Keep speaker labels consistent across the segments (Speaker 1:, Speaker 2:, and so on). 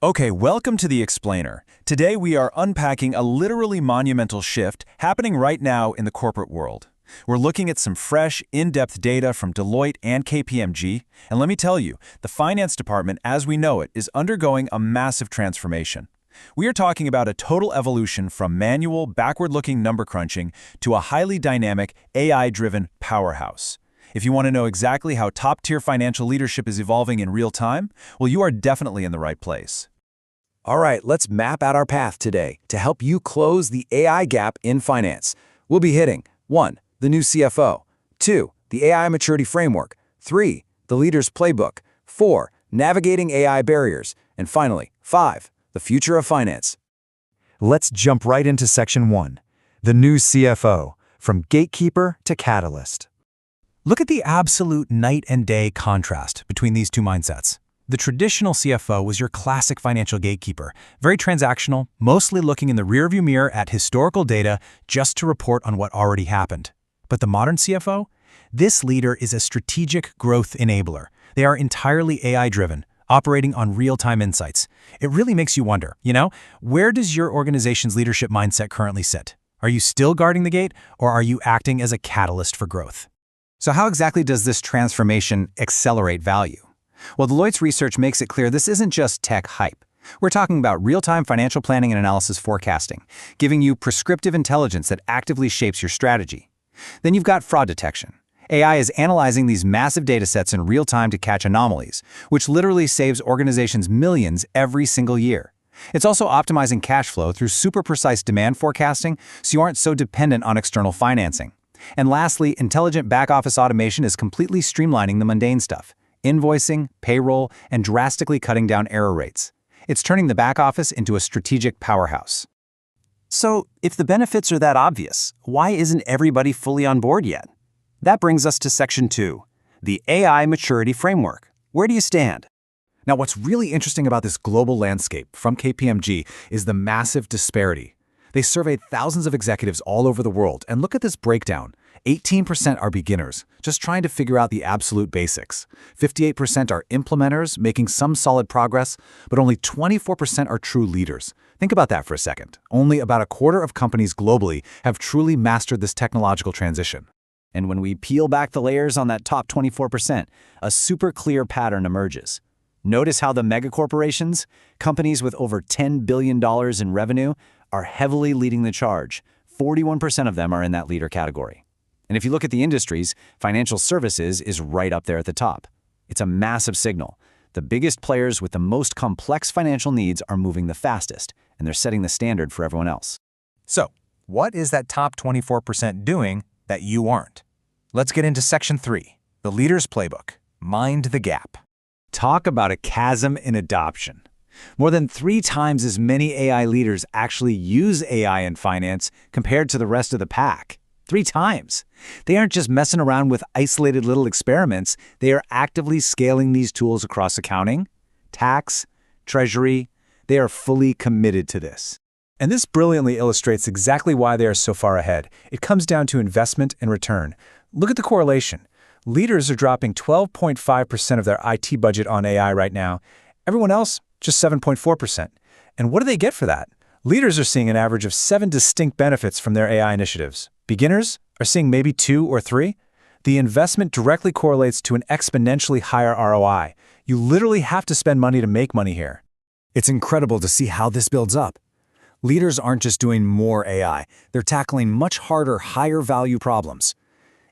Speaker 1: Okay, welcome to The Explainer. Today we are unpacking a literally monumental shift happening right now in the corporate world. We're looking at some fresh, in-depth data from Deloitte and KPMG, and let me tell you, the finance department as we know it is undergoing a massive transformation. We are talking about a total evolution from manual, backward-looking number crunching to a highly dynamic, AI-driven powerhouse. If you want to know exactly how top-tier financial leadership is evolving in real time, well, you are definitely in the right place.
Speaker 2: All right, let's map out our path today to help you close the AI gap in finance. We'll be hitting 1. The new CFO, 2. The AI maturity framework, 3. The leader's playbook, 4. Navigating AI barriers, and finally, 5. The future of finance.
Speaker 3: Let's jump right into Section 1, the new CFO, from gatekeeper to catalyst. Look at the absolute night and day contrast between these two mindsets. The traditional CFO was your classic financial gatekeeper, very transactional, mostly looking in the rearview mirror at historical data just to report on what already happened. But the modern CFO? This leader is a strategic growth enabler. They are entirely AI-driven, operating on real-time insights. It really makes you wonder, where does your organization's leadership mindset currently sit? Are you still guarding the gate, or are you acting as a catalyst for growth?
Speaker 1: So how exactly does this transformation accelerate value? Well, Deloitte's research makes it clear this isn't just tech hype. We're talking about real-time financial planning and analysis forecasting, giving you prescriptive intelligence that actively shapes your strategy. Then you've got fraud detection. AI is analyzing these massive datasets in real time to catch anomalies, which literally saves organizations millions every single year. It's also optimizing cash flow through super precise demand forecasting so you aren't so dependent on external financing. And lastly, intelligent back-office automation is completely streamlining the mundane stuff, invoicing, payroll, and drastically cutting down error rates. It's turning the back office into a strategic powerhouse. So, if the benefits are that obvious, why isn't everybody fully on board yet? That brings us to Section 2, the AI maturity framework. Where do you stand?
Speaker 3: Now, what's really interesting about this global landscape from KPMG is the massive disparity. They surveyed thousands of executives all over the world, and look at this breakdown. 18% are beginners, just trying to figure out the absolute basics. 58% are implementers, making some solid progress, but only 24% are true leaders. Think about that for a second. Only about a quarter of companies globally have truly mastered this technological transition.
Speaker 1: And when we peel back the layers on that top 24%, a super clear pattern emerges. Notice how the megacorporations, companies with over $10 billion in revenue, are heavily leading the charge. 41% of them are in that leader category. And if you look at the industries, financial services is right up there at the top. It's a massive signal. The biggest players with the most complex financial needs are moving the fastest, and they're setting the standard for everyone else.
Speaker 3: So, what is that top 24% doing that you aren't? Let's get into Section 3, the leader's playbook. Mind the gap.
Speaker 1: Talk about a chasm in adoption. More than 3 times as many AI leaders actually use AI in finance compared to the rest of the pack. 3 times. They aren't just messing around with isolated little experiments. They are actively scaling these tools across accounting, tax, treasury. They are fully committed to this.
Speaker 3: And this brilliantly illustrates exactly why they are so far ahead. It comes down to investment and return. Look at the correlation. Leaders are dropping 12.5% of their IT budget on AI right now. Everyone else, just 7.4%. And what do they get for that? Leaders are seeing an average of 7 distinct benefits from their AI initiatives. Beginners are seeing maybe 2 or 3. The investment directly correlates to an exponentially higher ROI. You literally have to spend money to make money here. It's incredible to see how this builds up. Leaders aren't just doing more AI. They're tackling much harder, higher-value problems.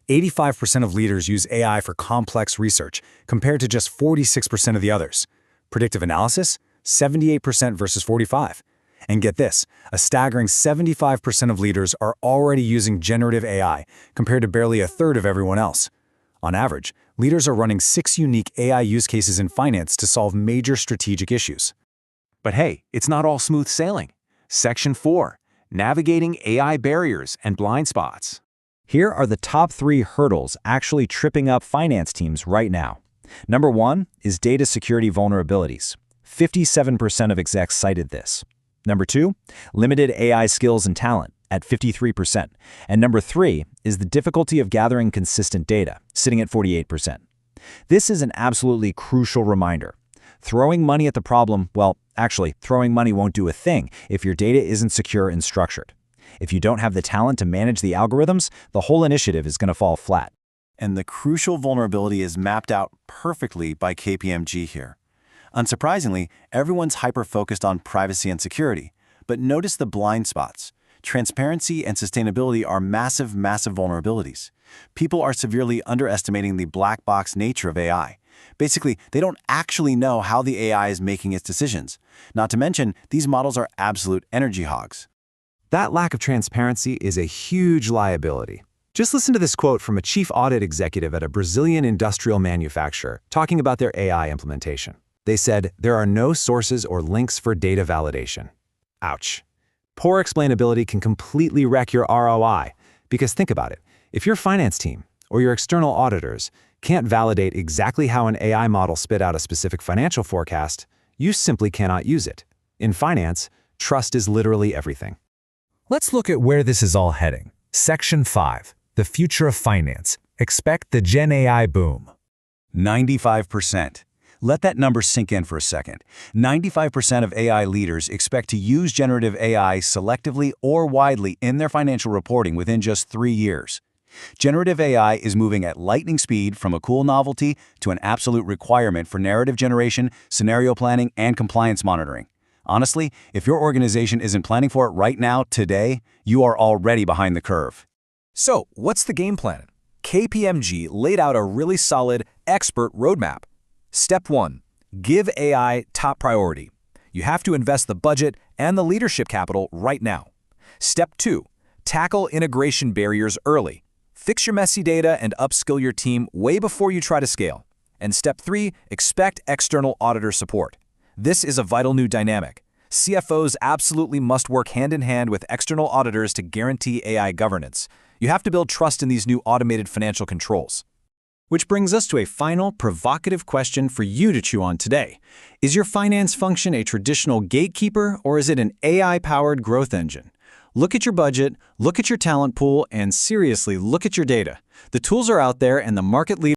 Speaker 3: 85% of leaders use AI for complex research, compared to just 46% of the others. Predictive analysis? 78% versus 45%. And get this, a staggering 75% of leaders are already using generative AI, compared to barely a third of everyone else. On average, leaders are running 6 unique AI use cases in finance to solve major strategic issues. But hey, it's not all smooth sailing. Section 4, navigating AI barriers and blind spots. Here are the top 3 hurdles actually tripping up finance teams right now. Number 1 is data security vulnerabilities. 57% of execs cited this. Number 2, limited AI skills and talent at 53%. And number 3 is the difficulty of gathering consistent data, sitting at 48%. This is an absolutely crucial reminder.
Speaker 2: Throwing money at the problem, well, actually, throwing money won't do a thing if your data isn't secure and structured. If you don't have the talent to manage the algorithms, the whole initiative is going to fall flat.
Speaker 4: And the crucial vulnerability is mapped out perfectly by KPMG here. Unsurprisingly, everyone's hyper-focused on privacy and security. But notice the blind spots. Transparency and sustainability are massive vulnerabilities. People are severely underestimating the black box nature of AI. Basically, they don't actually know how the AI is making its decisions. Not to mention, these models are absolute energy hogs.
Speaker 2: That lack of transparency is a huge liability. Just listen to this quote from a chief audit executive at a Brazilian industrial manufacturer talking about their AI implementation. They said, "There are no sources or links for data validation." Ouch. Poor explainability can completely wreck your ROI. Because think about it, if your finance team or your external auditors can't validate exactly how an AI model spit out a specific financial forecast, you simply cannot use it. In finance, trust is literally everything. Let's look at where this is all heading. Section 5, the future of finance. Expect the Gen AI boom.
Speaker 4: 95%. Let that number sink in for a second. 95% of AI leaders expect to use generative AI selectively or widely in their financial reporting within just 3 years. Generative AI is moving at lightning speed from a cool novelty to an absolute requirement for narrative generation, scenario planning, and compliance monitoring. Honestly, if your organization isn't planning for it right now, today, you are already behind the curve.
Speaker 2: So, what's the game plan? KPMG laid out a really solid expert roadmap. Step 1. Give AI top priority. You have to invest the budget and the leadership capital right now. Step 2. Tackle integration barriers early. Fix your messy data and upskill your team way before you try to scale. And Step 3. Expect external auditor support. This is a vital new dynamic. CFOs absolutely must work hand in hand with external auditors to guarantee AI governance. You have to build trust in these new automated financial controls.
Speaker 1: Which brings us to a final, provocative question for you to chew on today. Is your finance function a traditional gatekeeper, or is it an AI-powered growth engine? Look at your budget, look at your talent pool, and seriously, look at your data. The tools are out there, and the market leaders